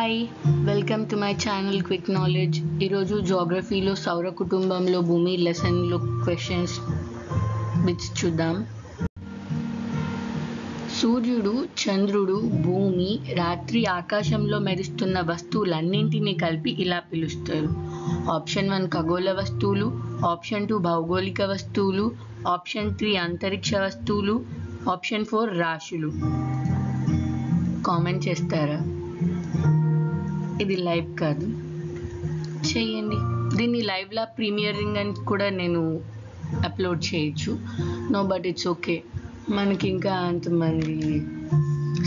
Hi welcome to my channel quick knowledge. ఈరోజు జాగ్రఫీలో సౌర కుటుంబంలో భూమి లెసన్లో క్వశ్చన్స్ బిట్స్ చూద్దాం. సూర్యుడు, చంద్రుడు, భూమి, రాత్రి ఆకాశంలో మెరుస్తున్న వస్తువులన్నింటినీ కలిపి ఇలా పిలుస్తారు. ఆప్షన్ 1 ఖగోళ వస్తువులు, ఆప్షన్ 2 భౌగోళిక వస్తువులు, ఆప్షన్ 3 అంతరిక్ష వస్తువులు, ఆప్షన్ 4 రాశులు. కామెంట్ చేస్తారా? ఇది లైవ్ కాదు, చేయండి. దీన్ని లైవ్లా ప్రీమియరింగ్ అని కూడా నేను అప్లోడ్ చేయొచ్చు. నో బట్ ఇట్స్ ఓకే, మనకి ఇంకా అంతమంది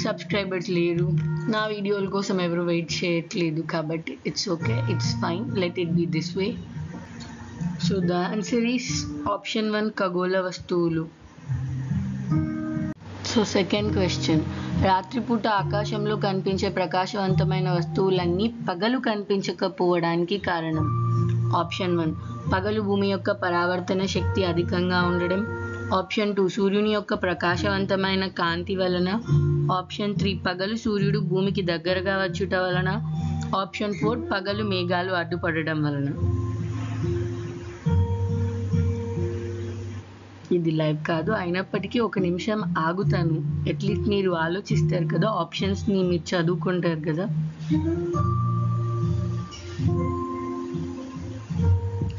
సబ్స్క్రైబర్స్ లేరు, నా వీడియోల కోసం ఎవరు వెయిట్ చేయట్లేదు, కాబట్టి it's okay, it's fine, let it be this way. So the answer is option 1 ఖగోళ వస్తువులు. సో సెకండ్ క్వశ్చన్, రాత్రిపూట ఆకాశంలో కనిపించే ప్రకాశవంతమైన వస్తువులన్నీ పగలు కనిపించకపోవడానికి కారణం. ఆప్షన్ 1 పగలు భూమి యొక్క పరావర్తన శక్తి అధికంగా ఉండడం, ఆప్షన్ 2 సూర్యుని యొక్క ప్రకాశవంతమైన కాంతి వలన, ఆప్షన్ 3 పగలు సూర్యుడు భూమికి దగ్గరగా వచ్చుట వలన, ఆప్షన్ 4 పగలు మేఘాలు అడ్డుపడడం వలన. ఇది లైవ్ కాదు, అయినప్పటికీ ఒక నిమిషం ఆగుతాను, అట్లీస్ట్ మీరు ఆలోచిస్తారు కదా, ఆప్షన్స్ని మీరు చదువుకుంటారు కదా.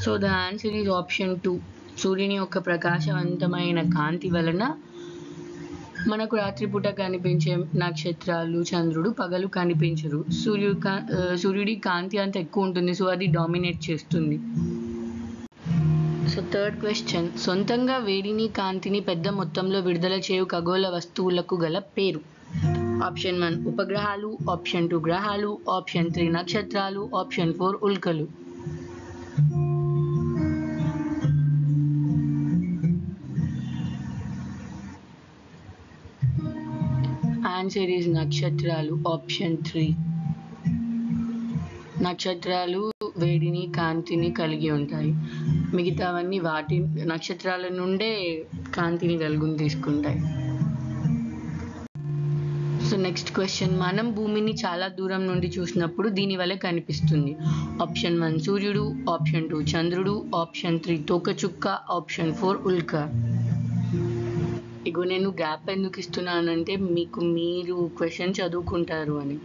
So the answer is option 2 సూర్యుని యొక్క ప్రకాశవంతమైన కాంతి వలన మనకు రాత్రిపూట కనిపించే నక్షత్రాలు, చంద్రుడు పగలు కనిపించరు. సూర్యుడి కాంతి అంత ఎక్కువ ఉంటుంది, సో అది డామినేట్ చేస్తుంది. సో థర్డ్ క్వశ్చన్, సొంతంగా వేడిని, కాంతిని పెద్ద మొత్తంలో విడుదల చేయు ఖగోళ వస్తువులకు గల పేరు. ఆప్షన్ 1 ఉపగ్రహాలు, ఆప్షన్ 2 గ్రహాలు, ఆప్షన్ 3 నక్షత్రాలు, ఆప్షన్ 4 ఉల్కలు. ఆన్సర్ ఈజ్ నక్షత్రాలు, ఆప్షన్ 3. నక్షత్రాలు వేడిని, కాంతిని కలిగి ఉంటాయి, మిగతావన్నీ వాటి నక్షత్రాల నుండే కాంతిని వెలుగుని తీసుకుంటాయి. సో నెక్స్ట్ క్వశ్చన్, మనం భూమిని చాలా దూరం నుండి చూసినప్పుడు దీని వల్ల కనిపిస్తుంది. ఆప్షన్ 1 సూర్యుడు, ఆప్షన్ 2 చంద్రుడు, ఆప్షన్ 3 తోకచుక్క, ఆప్షన్ 4 ఉల్క. ఇగో నేను గ్యాప్ ఎందుకు ఇస్తున్నానంటే మీరు క్వశ్చన్ చదువుకుంటారు అని.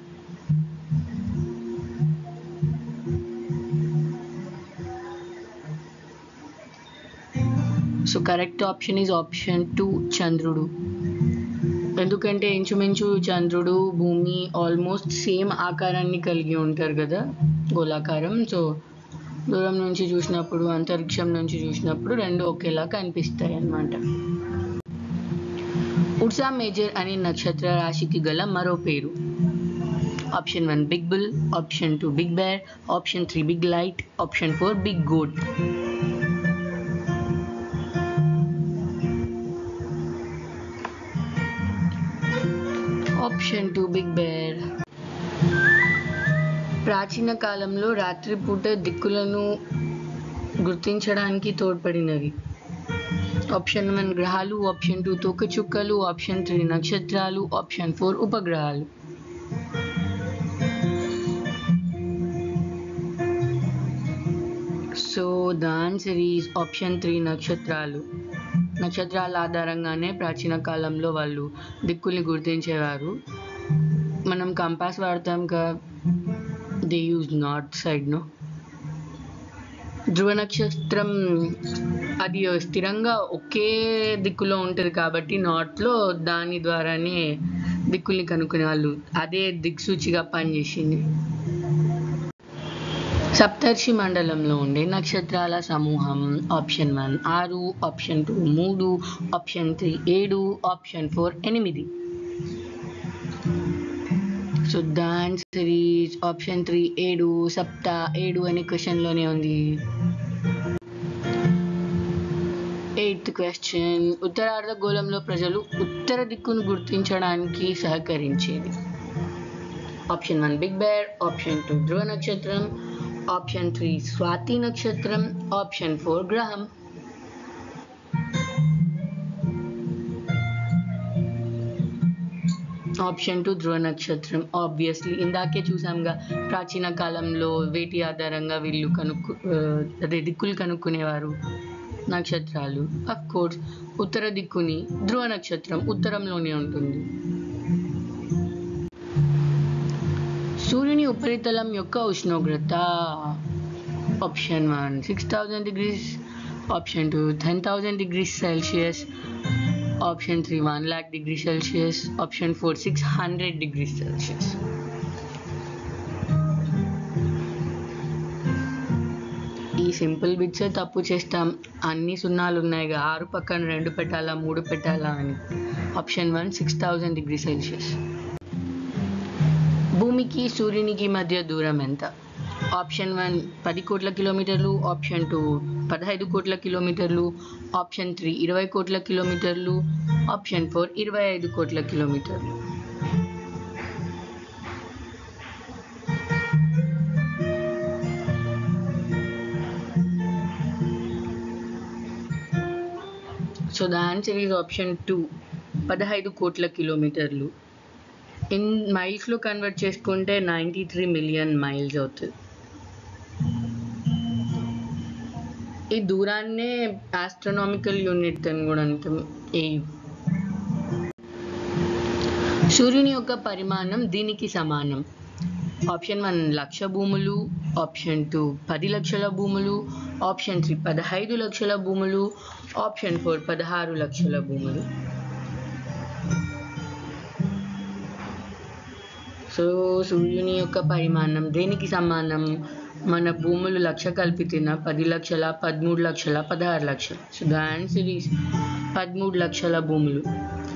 So correct option is option 2 చంద్రుడు. ఎందుకంటే ఇంచుమించు చంద్రుడు, భూమి ఆల్మోస్ట్ సేమ్ ఆకారాన్ని కలిగి ఉంటారు కదా, గోళాకారం. సో దూరం నుంచి చూసినప్పుడు, అంతరిక్షం నుంచి చూసినప్పుడు రెండు ఒకేలా కనిపిస్తాయి అన్నమాట. ఉర్సా మేజర్ అనే నక్షత్ర రాశికి గల మరో పేరు. Option 1 big bull, option 2 big bear, option 3 big light, option 4 big goat. Option 2 big bear. ప్రాచీన కాలంలో రాత్రిపూట దిక్కులను గుర్తించడానికి తోడ్పడినవి. ఆప్షన్ 1 గ్రహాలు, ఆప్షన్ 2 తోకచుక్కలు, ఆప్షన్ 3 నక్షత్రాలు, ఆప్షన్ 4 ఉపగ్రహాలు. So the answer is option 3 నక్షత్రాలు. నక్షత్రాల ఆధారంగానే ప్రాచీన కాలంలో వాళ్ళు దిక్కుల్ని గుర్తించేవారు. మనం కంపాస్ వాడతాం కదా, they use north side. No, ధ్రువ నక్షత్రం అది స్థిరంగా ఒకే దిక్కులో ఉంటుంది కాబట్టి నార్త్లో దాని ద్వారానే దిక్కుల్ని కనుక్కునే వాళ్ళు, అదే దిక్సూచిగా పనిచేసింది. సప్తర్షి మండలంలో ఉండే నక్షత్రాల సమూహం. Option 1 6, option 2 3, option 3 7, option 4 8. So the answer is option 3 7. సప్త 7 అనే క్వశ్చన్లోనే ఉంది. 8th క్వశ్చన్, ఉత్తరార్ధగోళంలో ప్రజలు ఉత్తర దిక్కును గుర్తించడానికి సహకరించేది. ఆప్షన్ 1 బిగ్ బేర్, ఆప్షన్ 2 ధ్రువ నక్షత్రం, ఆప్షన్ 3 స్వాతి నక్షత్రం, ఆప్షన్ 4 గ్రహం. ఆప్షన్ 2 ధ్రువ నక్షత్రం. ఆబ్వియస్లీ ఇందాకే చూసాంగా, ప్రాచీన కాలంలో వేటి ఆధారంగా వీళ్ళు అదే దిక్కులు కనుక్కునేవారు, నక్షత్రాలు. అఫ్ కోర్స్ ఉత్తర దిక్కుని ధ్రువ నక్షత్రం ఉత్తరంలోనే ఉంటుంది. సూర్యుని ఉపరితలం యొక్క ఉష్ణోగ్రత. Option 1 6000 degrees, option 2 10,000 degrees Celsius, option 3 1 lakh degrees Celsius, option 4 600 degrees Celsius. ఈ సింపుల్ బిట్సే తప్పు చేస్తాం. అన్ని సున్నాలు ఉన్నాయిగా, 6 పక్కన 2 పెట్టాలా 3 పెట్టాలా అని. Option 1 6000 degrees Celsius. భూమికి సూర్యునికి మధ్య దూరం ఎంత? ఆప్షన్ 1 10 కోట్ల కిలోమీటర్లు, ఆప్షన్ 2 15 కోట్ల కిలోమీటర్లు, ఆప్షన్ 3 20 కోట్ల కిలోమీటర్లు, ఆప్షన్ 4 25 కోట్ల కిలోమీటర్లు. So the answer is option 2 15 కోట్ల కిలోమీటర్లు. ఇన్ మైల్స్లో కన్వర్ట్ చేసుకుంటే 93 మిలియన్ మైల్స్ అవుతుంది. ఈ దూరాన్నే ఆస్ట్రోనామికల్ యూనిట్ అని కూడా అంటాం. సూర్యుని యొక్క పరిమాణం దీనికి సమానం. ఆప్షన్ 1 లక్ష భూములు, ఆప్షన్ 2 10 లక్షల భూములు, ఆప్షన్ 3 15 లక్షల భూములు, ఆప్షన్ 4 16 లక్షల భూములు. సో సూర్యుని యొక్క పరిమాణం దేనికి సమానం? మన భూములు లక్ష కలిపితేన 10 లక్షల, 13 లక్షల, 16 లక్షలు. సో ద ఆన్సర్ ఈస్ 13 లక్షల భూములు.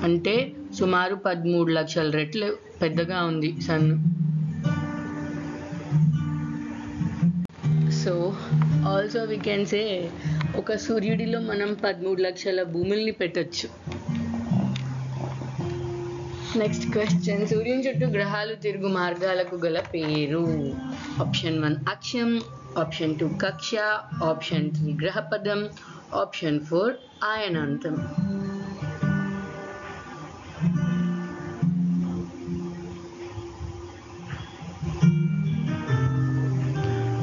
అంటే సుమారు 13 లక్షల రెట్లు పెద్దగా ఉంది sun. So also we can say ఒక సూర్యుడిలో మనం 13 లక్షల భూముల్ని పెట్టచ్చు. నెక్స్ట్ క్వశ్చన్, సూర్యుని చుట్టూ గ్రహాలు తిరుగు మార్గాలకు గల పేరు. ఆప్షన్ 1 అక్షం, ఆప్షన్ 2 కక్ష, ఆప్షన్ 3 గ్రహపథం, ఆప్షన్ 4 ఆయనాంతం.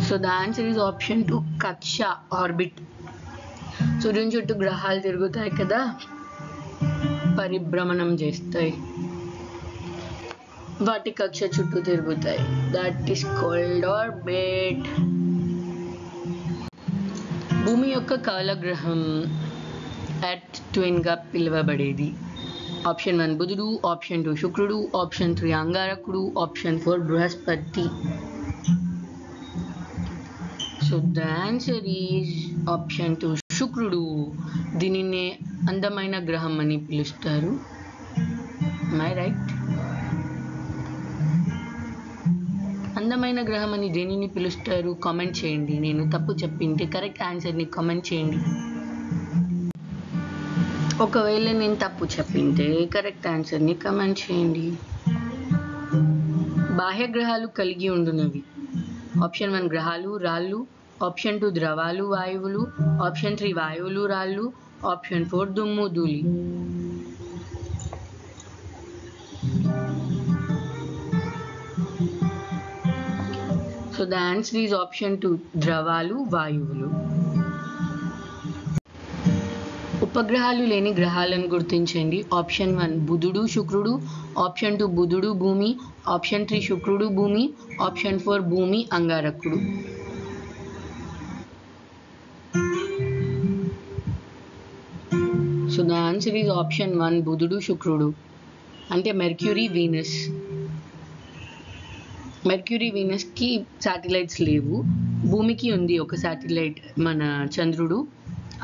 So the answer is option 2 కక్ష, ఆర్బిట్. సూర్యుని చుట్టూ గ్రహాలు తిరుగుతాయి కదా, పరిభ్రమణం చేస్తాయి, వాటి కక్ష చుట్టూ తిరుగుతాయి. That is called orbit. భూమి యొక్క కాలగ్రహం ఎర్త్ ట్విన్ గా పిలువబడేది. ఆప్షన్ 1 బుధుడు, ఆప్షన్ 2 శుక్రుడు, ఆప్షన్ 3 అంగారకుడు, ఆప్షన్ 4 బృహస్పతి. So the answer is option 2 శుక్రుడు. దీనిని అందమైన గ్రహం అని పిలుస్తారు. My right? అందమైన గ్రహం అని దేనిని పిలుస్తారు? కామెంట్ చేయండి. నేను తప్పు చెప్పింటే కరెక్ట్ ఆన్సర్ని కామెంట్ చేయండి. ఒకవేళ నేను తప్పు చెప్పింటే కరెక్ట్ ఆన్సర్ని కామెంట్ చేయండి. బాహ్య గ్రహాలు కలిగి ఉండునవి. ఆప్షన్ 1 గ్రహాలు, రాళ్ళు, ఆప్షన్ 2 ద్రవాలు, వాయువులు, ఆప్షన్ 3 వాయువులు, రాళ్ళు, ఆప్షన్ 4 దుమ్ము, ధూళి. So the answer is option 2 ద్రవాలు, వాయువులు. ఉపగ్రహాలు లేని గ్రహాలను గుర్తించండి. ఆప్షన్ 1 బుధుడు, శుక్రుడు, ఆప్షన్ 2 బుధుడు, భూమి, ఆప్షన్ 3 శుక్రుడు, భూమి, ఆప్షన్ 4 భూమి, అంగారకుడు. So the answer is option 1 బుధుడు, శుక్రుడు. అంటే మెర్క్యూరీ, వీనస్. మెర్క్యూరీ, వీనస్కి శాటిలైట్స్ లేవు. భూమికి ఉంది ఒక శాటిలైట్, మన చంద్రుడు.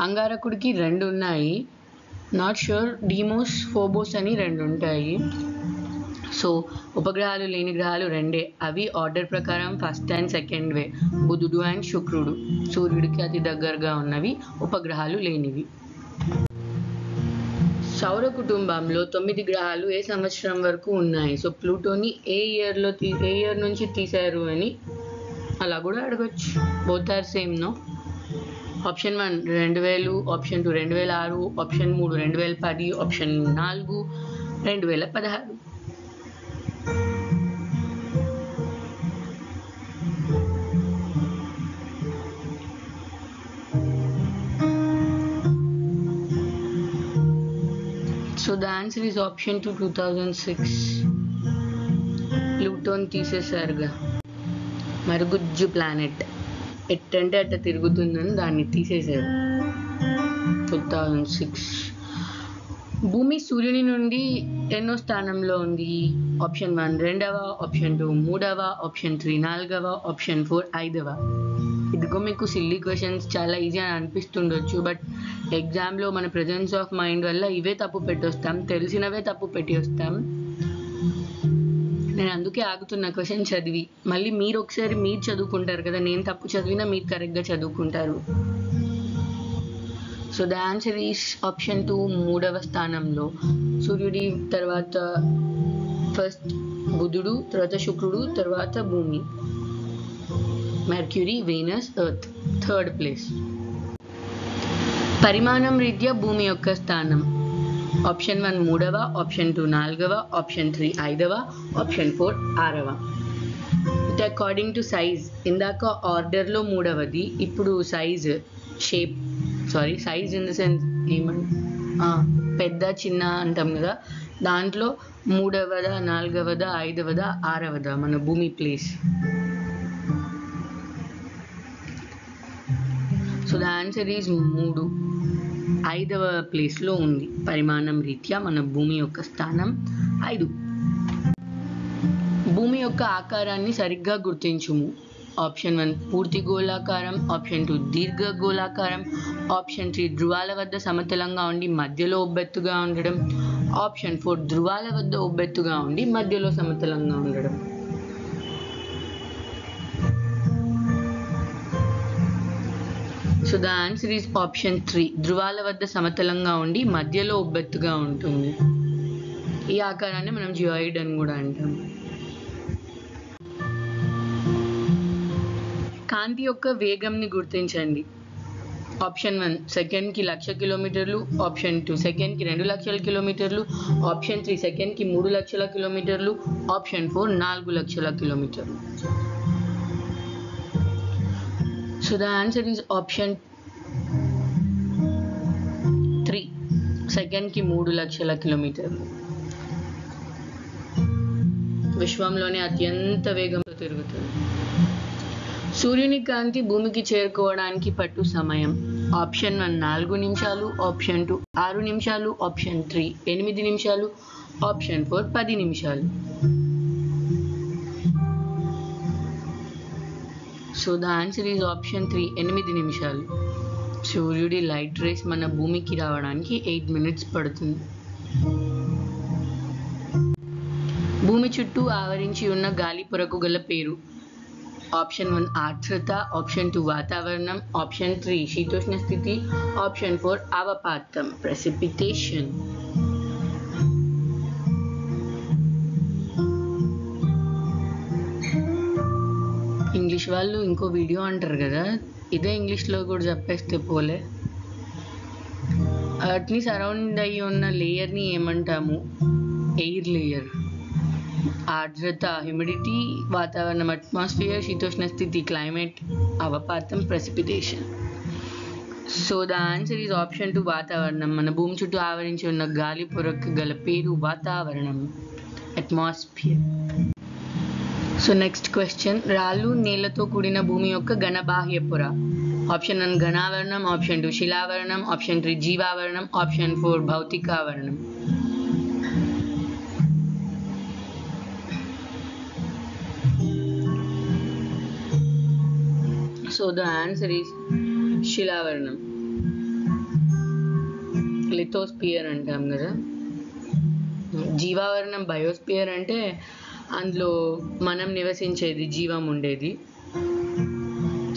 అంగారకుడికి 2 ఉన్నాయి. నాట్ షూర్, డీమోస్, ఫోబోస్ అని 2 ఉంటాయి. సో ఉపగ్రహాలు లేని గ్రహాలు 2. అవి ఆర్డర్ ప్రకారం ఫస్ట్ అండ్ సెకండ్ వే, బుధుడు అండ్ శుక్రుడు. సూర్యుడికి అతి దగ్గరగా ఉన్నవి, ఉపగ్రహాలు లేనివి. సౌర కుటుంబంలో 9 గ్రహాలు ఏ సంవత్సరం వరకు ఉన్నాయి? సో ప్లూటోని ఏ ఇయర్ నుంచి తీశారు అని అలా కూడా అడగచ్చు. Both are same, no? Option 1 2000, option 2 2006, option 3 2010, option 4 2016. Answer is option 2 2006. ప్లూటోని తీసేశారుగా, మరుగుజ్జు ప్లానెట్, ఎట్టంటే అట్ట తిరుగుతుందని దాన్ని తీసేశారు 2006. భూమి సూర్యుని నుండి ఎన్నో స్థానంలో ఉంది? ఆప్షన్ 1 2వ, ఆప్షన్ 2 3వ, ఆప్షన్ 3 4వ, ఆప్షన్ 4 5వ. ఇదిగో మీకు సిల్లీ క్వశ్చన్స్, చాలా ఈజీ అని అనిపిస్తుండొచ్చు, బట్ ఎగ్జామ్లో మన ప్రెజెన్స్ ఆఫ్ మైండ్ వల్ల ఇవే తప్పు పెట్టొస్తాం, తెలిసినవే తప్పు పెట్టి వస్తాం. నేను అందుకే ఆగుతున్న క్వశ్చన్ చదివి, మళ్ళీ మీరు ఒకసారి మీరు చదువుకుంటారు కదా, నేను తప్పు చదివినా మీరు కరెక్ట్గా చదువుకుంటారు. So the answer is option 2 3వ స్థానంలో. సూర్యుడి తర్వాత ఫస్ట్ బుధుడు, తర్వాత శుక్రుడు, తర్వాత భూమి, mercury, Venus, earth third place. పరిమాణం రీత్యా భూమి యొక్క స్థానం. ఆప్షన్ 1 3వ, ఆప్షన్ 2 4వ, ఆప్షన్ 3 5వ, ఆప్షన్ 4 6వ. అంటే అకార్డింగ్ టు సైజ్, ఇందాక ఆర్డర్లో 3వది, ఇప్పుడు size shape, sorry size in the sense పెద్ద చిన్న అంటాం కదా, దాంట్లో 3వద 4వద 5వద 6వద మన భూమి place. So the answer is 3, 5వ ప్లేస్లో ఉంది. పరిమాణం రీత్యా మన భూమి యొక్క స్థానం 5. భూమి యొక్క ఆకారాన్ని సరిగ్గా గుర్తించుము. ఆప్షన్ 1 పూర్తి గోళాకారం, ఆప్షన్ 2 దీర్ఘ గోళాకారం, ఆప్షన్ 3 ధృవాల వద్ద సమతలంగా ఉండి మధ్యలో ఉబ్బెత్తుగా ఉండడం, ఆప్షన్ 4 ధృవాల వద్ద ఉబ్బెత్తుగా ఉండి మధ్యలో సమతలంగా ఉండడం. So the answer is option 3 ధృవాల వద్ద సమతలంగా ఉండి మధ్యలో ఉబ్బెత్తుగా ఉంటుంది. ఈ ఆకారాన్ని మనం జియాయిడ్ అని కూడా అంటాం. కాంతి యొక్క వేగంని గుర్తించండి. ఆప్షన్ 1 సెకండ్కి 1,00,000 కిలోమీటర్లు, ఆప్షన్ 2 సెకండ్కి 2,00,000 కిలోమీటర్లు, ఆప్షన్ 3 సెకండ్కి 3,00,000 కిలోమీటర్లు, ఆప్షన్ 4 4,00,000 కిలోమీటర్లు. So the answer is option 3 సెకండ్కి 3,00,000 కిలోమీటర్లు. విశ్వంలోనే అత్యంత వేగంతో తిరుగుతుంది. సూర్యుని కాంతి భూమికి చేరుకోవడానికి పట్టు సమయం. ఆప్షన్ 1 4 నిమిషాలు, ఆప్షన్ 2 6 నిమిషాలు, ఆప్షన్ 3 8 నిమిషాలు, ఆప్షన్ 4 10 నిమిషాలు. So the answer is option 3 8 నిమిషాలు. సూర్యుడి లైట్ రేస్ మన భూమికి రావడానికి 8 మినిట్స్ పడుతుంది. భూమి చుట్టూ ఆవరించి ఉన్న గాలి పొరకు గల పేరు. ఆప్షన్ 1 ఆర్ద్రత, ఆప్షన్ 2 వాతావరణం, ఆప్షన్ 3 శీతోష్ణ స్థితి, ఆప్షన్ 4 అవపాతం ప్రెసిపిటేషన్. ఇంగ్లీష్ వాళ్ళు ఇంకో వీడియో అంటారు కదా, ఇదే ఇంగ్లీష్లో కూడా చెప్పేస్తే పోలే. అర్త్ని సరౌండ్ అయ్యి ఉన్న లేయర్ని ఏమంటాము? Air layer. ఆర్ద్రత హ్యూమిడిటీ, వాతావరణం అట్మాస్ఫియర్, శీతోష్ణ స్థితి క్లైమేట్, అవపాతం precipitation. So the answer is option 2 వాతావరణం. మన భూమి చుట్టూ ఆవరించి ఉన్న గాలి పొరకు గల పేరు వాతావరణం, అట్మాస్ఫియర్. సో నెక్స్ట్ క్వశ్చన్, రాళ్ళు నేలతో కూడిన భూమి యొక్క ఘన బాహ్య పొర. ఆప్షన్ 1 ఘనావరణం, ఆప్షన్ 2 శిలావరణం, ఆప్షన్ 3 జీవావరణం, ఆప్షన్ 4 భౌతికావరణం. సో ద ఆన్సర్ ఈజ్ శిలావరణం, లిథోస్పియర్ అంటాం కదా. జీవావరణం బయోస్పియర్ అంటే అందులో మనం నివసించేది, జీవం ఉండేది.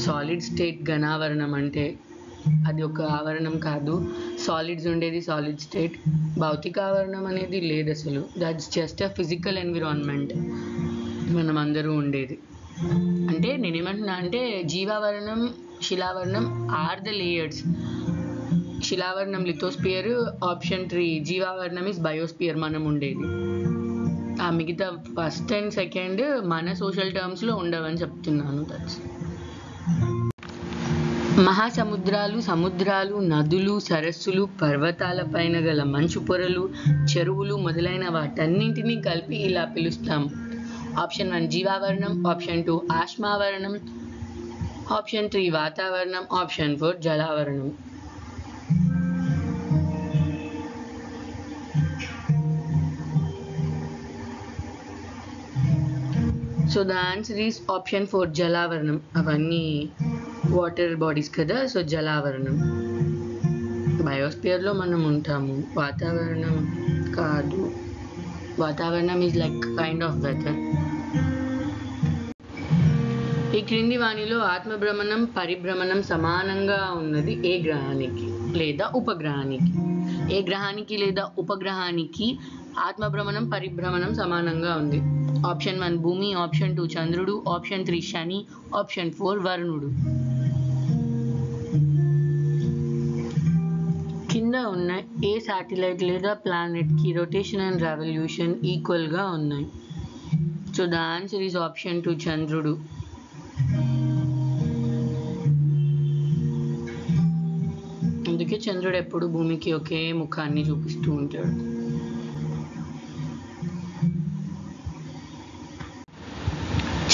సాలిడ్ స్టేట్ ఘనావరణం అంటే అది ఒక ఆవరణం కాదు, సాలిడ్స్ ఉండేది సాలిడ్ స్టేట్. భౌతిక ఆవరణం అనేది లేదు అసలు, that's just a physical environment మనం అందరూ ఉండేది. అంటే నేనేమంటున్నా అంటే జీవావరణం, శిలావరణం ఆర్ ద లేయర్స్. శిలావరణం లిథోస్పియర్, ఆప్షన్ 3 జీవావరణం ఇస్ బయోస్పియర్ మనం ఉండేది. ఆ మిగతా ఫస్ట్ అండ్ సెకండ్ మన సోషల్ టర్మ్స్లో ఉండవని చెప్తున్నాను. దట్స్ మహాసముద్రాలు, సముద్రాలు, నదులు, సరస్సులు, పర్వతాలపైన గల మంచు పొరలు, చెరువులు మొదలైన వాటన్నింటినీ కలిపి ఇలా పిలుస్తాం. ఆప్షన్ 1 జీవావరణం, ఆప్షన్ 2 ఆశ్మావరణం, ఆప్షన్ 3 వాతావరణం, ఆప్షన్ 4 జలావరణం. So the answer is option 4 జలావరణం. అవన్నీ వాటర్ బాడీస్ కదా, సో జలావరణం. బయోస్పియర్లో మనం ఉంటాము, వాతావరణం కాదు. వాతావరణం is like kind of weather. ఈ క్రింది వానిలో ఆత్మభ్రమణం, పరిభ్రమణం సమానంగా ఉన్నది ఏ గ్రహానికి లేదా ఉపగ్రహానికి? ఏ గ్రహానికి లేదా ఉపగ్రహానికి ఆత్మభ్రమణం, పరిభ్రమణం సమానంగా ఉంది? ఆప్షన్ 1 భూమి, ఆప్షన్ 2 చంద్రుడు, ఆప్షన్ 3 శని, ఆప్షన్ 4 వరుణుడు. కింద ఉన్న ఏ శాటిలైట్ లేదా ప్లానెట్కి రొటేషన్ అండ్ రెవల్యూషన్ ఈక్వల్గా ఉన్నాయి? So the answer is option 2 చంద్రుడు. అందుకే చంద్రుడు ఎప్పుడు భూమికి ఒకే ముఖాన్ని చూపిస్తూ ఉంటాడు.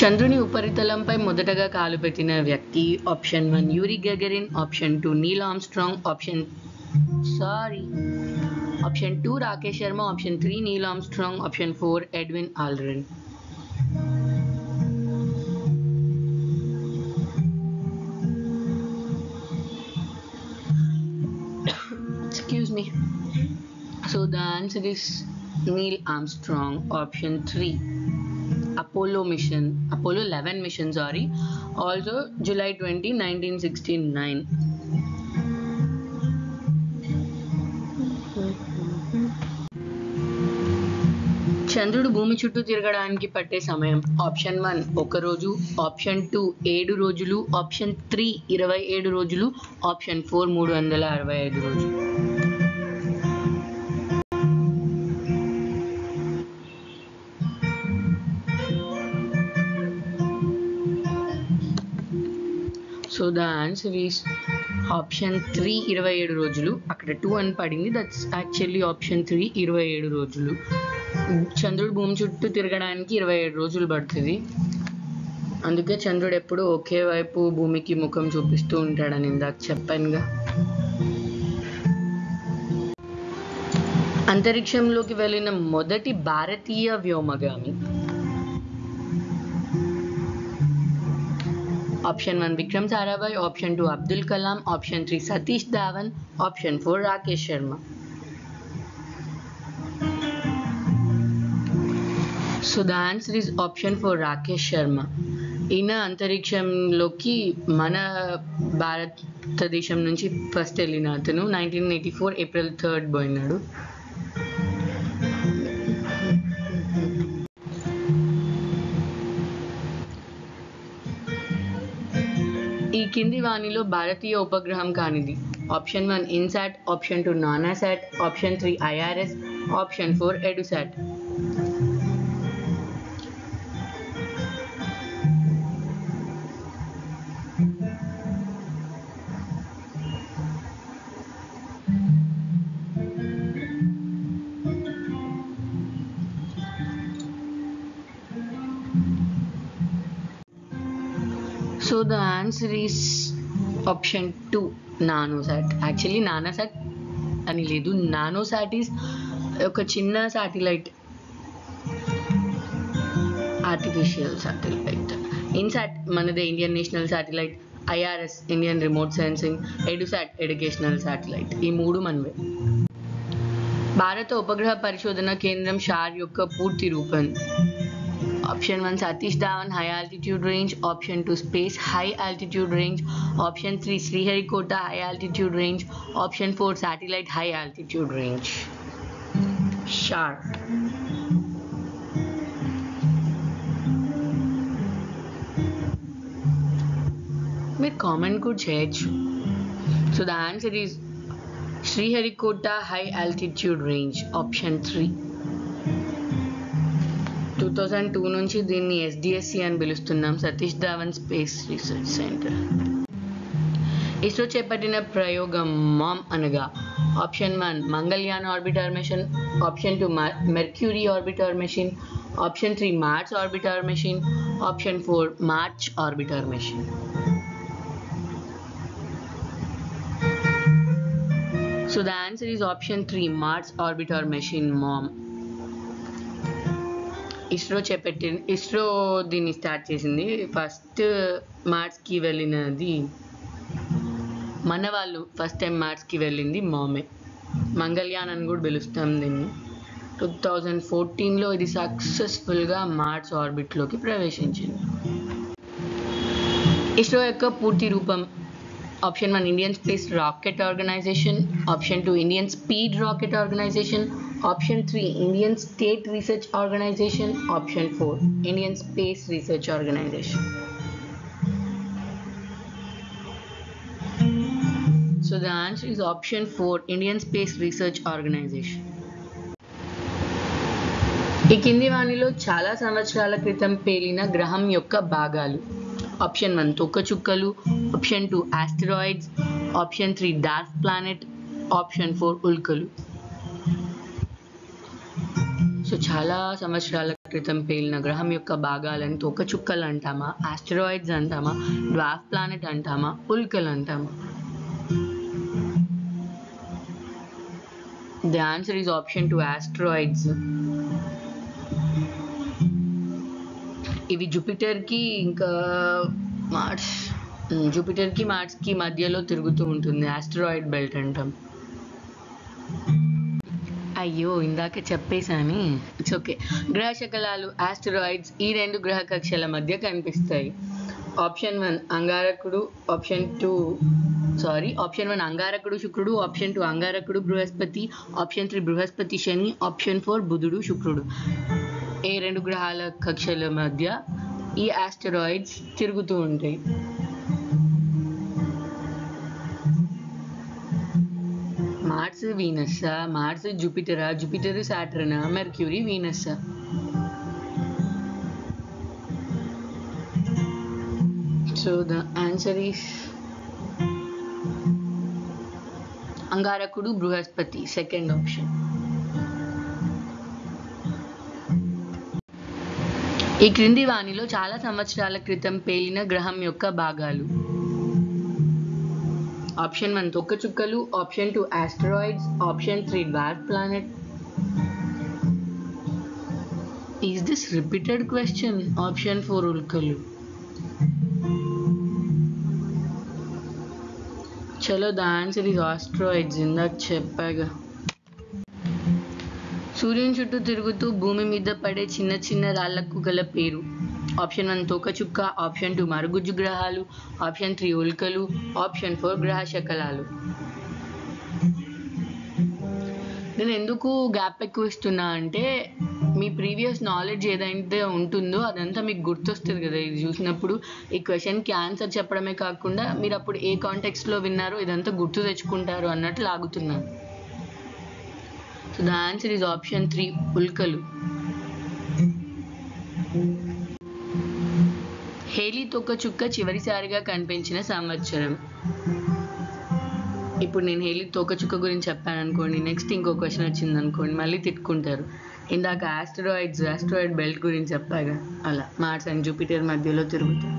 చంద్రుని ఉపరితలంపై మొదటగా కాలు పెట్టిన వ్యక్తి? Option 1 Uri Gagarin, option 2 Neel Armstrong, option 2 Rakesh Sharma, option 3 Neel Armstrong, option 4 Edwin Aldrin. Excuse me. So the answer is Neil Armstrong, option 3. Apollo 11 mission, sorry. Also July 20, 1969. చంద్రుడు భూమి చుట్టూ తిరగడానికి పట్టే సమయం? ఆప్షన్ 1 1 రోజు, ఆప్షన్ 2 7 రోజులు, ఆప్షన్ 3 27 రోజులు, ఆప్షన్ 4 365 రోజులు. So the answer is option 3 27 రోజులు. అక్కడ 2 అని పడింది, దట్స్ యాక్చువల్లీ ఆప్షన్ 3 27 రోజులు. చంద్రుడు భూమి చుట్టూ తిరగడానికి 27 రోజులు పడుతుంది. అందుకే చంద్రుడు ఎప్పుడు ఒకే వైపు భూమికి ముఖం చూపిస్తూ ఉంటాడని ఇందాక చెప్పానుగా. అంతరిక్షంలోకి వెళ్ళిన మొదటి భారతీయ వ్యోమగామి? Option 1 Vikram Sarabhai, option 2 Abdul Kalam, option 3 Satish Dhawan, option 4 Rakesh Sharma. So the answer is option 4 Rakesh Sharma. ఈయన అంతరిక్షంలోకి మన భారతదేశం నుంచి ఫస్ట్ వెళ్ళిన అతను. 1984 ఏప్రిల్ 3 పోయినాడు. ఈ కింది వానిలో భారతీయ ఉపగ్రహం కానిది? Option 1 INSAT, option 2 Nanasat, option 3 IRS, option 4 EDUSAT. So the answer is option 2 nanosat. Actually Nanasat అని లేదు, నానోసాట్ ఈస్ ఒక చిన్న శాటిలైట్, ఆర్టిఫిషియల్ శాటిలైట్. ఇన్సాట్ మనదే Indian national satellite, IRS Indian remote sensing, EDUSAT educational satellite. ఈ 3 మనవే. భారత ఉపగ్రహ పరిశోధన కేంద్రం షార్ యొక్క పూర్తి రూపం? Option 1 Satish Dhawan high altitude range, option 2 space high altitude range, option 3 Sriharikota high altitude range, option 4 satellite high altitude range. SHAR. మీరు కామెంట్ కూడా చేయొచ్చు. So the answer is Sriharikota high altitude range, option 3. 2002 నుంచి దీన్ని SDSC అని పిలుస్తున్నాం, Satish Dhawan space research centre. ISRO చేపట్టిన ప్రయోగం MOM అనగా option 1 Mangalyaan orbiter mission, option 2 Mercury orbiter mission, option 3 Mars orbiter mission, option 4 march orbiter mission. So the answer is option 3 Mars orbiter machine MOM. ISRO దీన్ని start చేసింది. First మార్స్కి వెళ్ళినది మన వాళ్ళు, first time మార్స్కి వెళ్ళింది మామే. మంగళయాన్ అని కూడా పిలుస్తాం దీన్ని. 2014లో ఇది సక్సెస్ఫుల్గా మార్స్ ఆర్బిట్లోకి ప్రవేశించింది. ఇస్రో యొక్క పూర్తి రూపం option 1 Indian space rocket organisation, option 2 Indian speed rocket organisation, option 3 Indian state research organisation, option 4 Indian space research organisation. So the answer is option 4 Indian Space Research Organization. ఈ కింది వానిలో చాలా సంవత్సరాల క్రితం పేలిన గ్రహం యొక్క భాగాలు. ఆప్షన్ 1 తోకచుక్కలు, option 2 asteroids, option 3 dark planet, option 4 ఉల్కలు. సో చాలా సంవత్సరాల క్రితం పేలిన గ్రహం యొక్క భాగాలను తోకచుక్కలు అంటామా, ఆస్టరాయిడ్స్ అంటామా, డార్క్ ప్లానెట్ అంటామా, ఉల్కలు అంటామా? The answer is option 2 asteroids. ఇవి జూపిటర్కి ఇంకా మార్స్కి మధ్యలో తిరుగుతూ ఉంటుంది. ఆస్టరాయిడ్ బెల్ట్ అంటాం. అయ్యో ఇందాక చెప్పేశాను. It's okay. గ్రహ శకలాలు ఆస్టరాయిడ్స్ ఈ 2 గ్రహ కక్షల మధ్య కనిపిస్తాయి. ఆప్షన్ 1 అంగారకుడు, ఆప్షన్ 1 అంగారకుడు శుక్రుడు, ఆప్షన్ 2 అంగారకుడు బృహస్పతి, ఆప్షన్ 3 బృహస్పతి శని, ఆప్షన్ 4 బుధుడు శుక్రుడు. ఏ 2 గ్రహాల కక్షల మధ్య ఈ ఆస్టరాయిడ్స్ తిరుగుతూ ఉంటాయి? మార్స్ వీనస్సా, మార్స్ జూపిటరా, జూపిటర్ సాటర్నా, మెర్క్యూరీ వీనస్సా? So the answer is అంగారకుడు బృహస్పతి, సెకండ్ ఆప్షన్. ఈ క్రింది వానిలో చాలా సంవత్సరాల క్రితం పేలిన గ్రహం యొక్క భాగాలు. ఆప్షన్ 1 తోకచుక్కలు, option 2 asteroids, option 3 dark planet. Is this repeated question? Option 4 ఉల్కలు. చలో ద ఆన్సర్ ఈజ్ ఆస్ట్రాయిడ్స్. ఇందాక చెప్పాగా. సూర్యుని చుట్టూ తిరుగుతూ భూమి మీద పడే చిన్న చిన్న రాళ్లకు గల పేరు. ఆప్షన్ 1 తోకచుక్క, ఆప్షన్ 2 మరుగుజ్జు గ్రహాలు, ఆప్షన్ 3 ఉల్కలు, ఆప్షన్ 4 గ్రహ శకలాలు. నేను ఎందుకు గ్యాప్ ఎక్కువ ఇస్తున్నా అంటే మీ ప్రీవియస్ నాలెడ్జ్ ఏదైతే ఉంటుందో అదంతా మీకు గుర్తొస్తుంది కదా ఇది చూసినప్పుడు. ఈ క్వశ్చన్కి ఆన్సర్ చెప్పడమే కాకుండా మీరు అప్పుడు ఏ కాంటెక్స్ట్లో విన్నారో ఇదంతా గుర్తు తెచ్చుకుంటారు అన్నట్టు లాగుతున్నాను. So the answer is option 3 ఉల్కలు. హేలీ తోకచుక్క చివరిసారిగా కనిపించిన సంవత్సరం. ఇప్పుడు నేను హేలీ తోకచుక్క గురించి చెప్పాను అనుకోండి, నెక్స్ట్ ఇంకో క్వశ్చన్ వచ్చింది అనుకోండి, మళ్ళీ తిట్టుకుంటారు. ఇందాక ఆస్ట్రాయిడ్ బెల్ట్ గురించి చెప్పాగా, అలా మార్స్ అండ్ జూపిటర్ మధ్యలో తిరుగుతారు.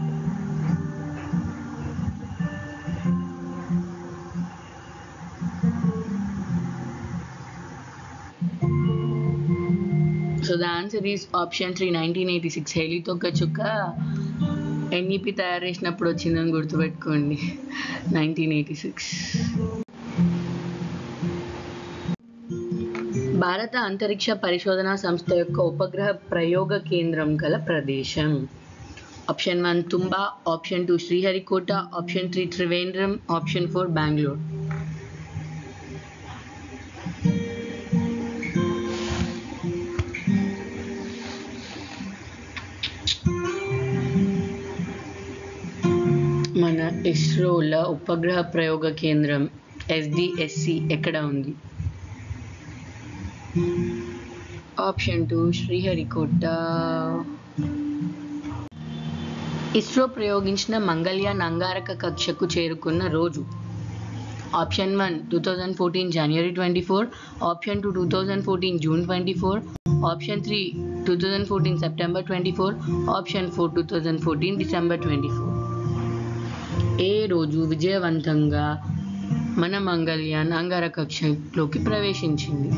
So the answer is option 3 1986. Halley తోకచుక్క ఎన్ఈపి తయారు చేసినప్పుడు వచ్చిందని గుర్తుపెట్టుకోండి, 1986. భారత అంతరిక్ష పరిశోధనా సంస్థ యొక్క ఉపగ్రహ ప్రయోగ కేంద్రం గల ప్రదేశం. Option 1 Thumba, option 2 Sriharikota, option 3 Trivandrum, option 4 Bengaluru. మన ఇస్రోల ఉపగ్రహ ప్రయోగ కేంద్రం SDSC ఎక్కడ ఉంది? ఆప్షన్ 2 శ్రీహరికోట, ఇస్రో ప్రయోగించిన మంగళయాన్ అంగారక కక్షకు చేరుకున్న రోజు. ఆప్షన్ 1 2014 జనవరి 24, option 2 2014 June 24, option 3 2014 September 24, option 4 2014 December 24. ఏ రోజు విజయవంతంగా మన మంగళయాన్ అంగారక కక్షలోకి ప్రవేశించింది?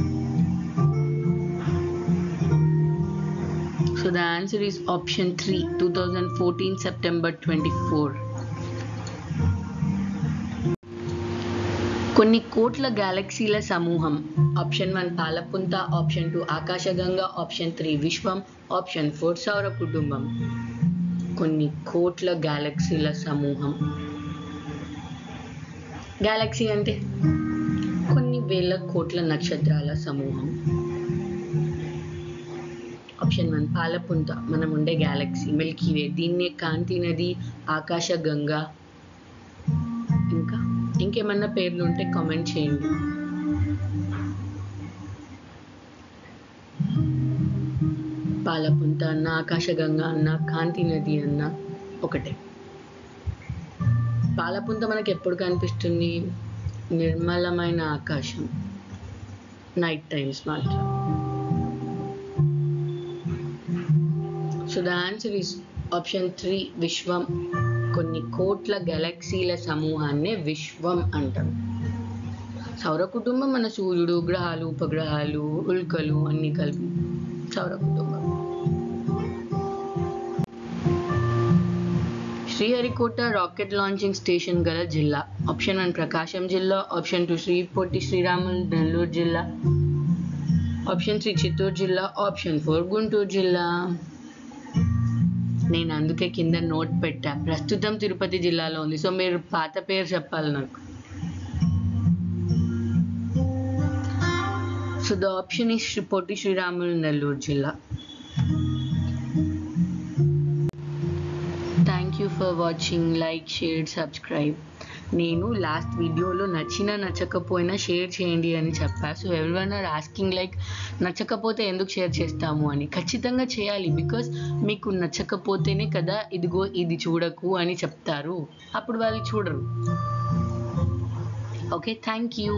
So the answer is option 3 2014 September 24. కొన్ని కోట్ల గ్యాలక్సీల సమూహం. ఆప్షన్ 1 పాలపుంత, ఆప్షన్ 2 ఆకాశగంగ, ఆప్షన్ 3 విశ్వం, ఆప్షన్ 4 సౌర కుటుంబం. కొన్ని కోట్ల గ్యాలక్సీల సమూహం. గ్యాలక్సీ అంటే కొన్ని వేల కోట్ల నక్షత్రాల సమూహం. ఆప్షన్ 1 పాలపుంత మనం ఉండే గ్యాలక్సీ మిల్కీవే, దీన్నే కాంతి నది, ఆకాశగంగా, ఇంకేమన్నా పేర్లు ఉంటే కామెంట్ చేయండి. పాలపుంత అన్న, ఆకాశగంగా అన్న, కాంతి నది అన్న ఒకటే. పాలపుంత మనకి ఎప్పుడు కనిపిస్తుంది? నిర్మలమైన ఆకాశం, నైట్ టైమ్స్ మాత్రం. So the answer is option 3 విశ్వం. కొన్ని కోట్ల గెలాక్సీల సమూహాన్నే విశ్వం అంటాం. సౌర కుటుంబం మన సూర్యుడు, గ్రహాలు, ఉపగ్రహాలు, ఉల్కలు అన్ని కలిపి సౌర కుటుంబం. శ్రీహరికోట రాకెట్ లాంచింగ్ స్టేషన్ గల జిల్లా. ఆప్షన్ 1 ప్రకాశం జిల్లా, ఆప్షన్ 2 శ్రీ పొట్టి శ్రీరాములు నెల్లూరు జిల్లా, ఆప్షన్ 3 చిత్తూరు జిల్లా, ఆప్షన్ 4 గుంటూరు జిల్లా. నేను అందుకే కింద నోట్ పెట్టా, ప్రస్తుతం తిరుపతి జిల్లాలో ఉంది. సో మీరు పాత పేరు చెప్పాలి నాకు. So the option is Potti Sriramulu Nellore జిల్లా. Thank you for watching. Like, share, subscribe. నేను లాస్ట్ వీడియోలో నచ్చకపోయినా షేర్ చేయండి అని చెప్పా. So everyone are asking like నచ్చకపోతే ఎందుకు షేర్ చేస్తాము అని. ఖచ్చితంగా చేయాలి, బికాస్ మీకు నచ్చకపోతేనే కదా ఇదిగో ఇది చూడకు అని చెప్తారు, అప్పుడు వాళ్ళు చూడరు. Okay, thank you.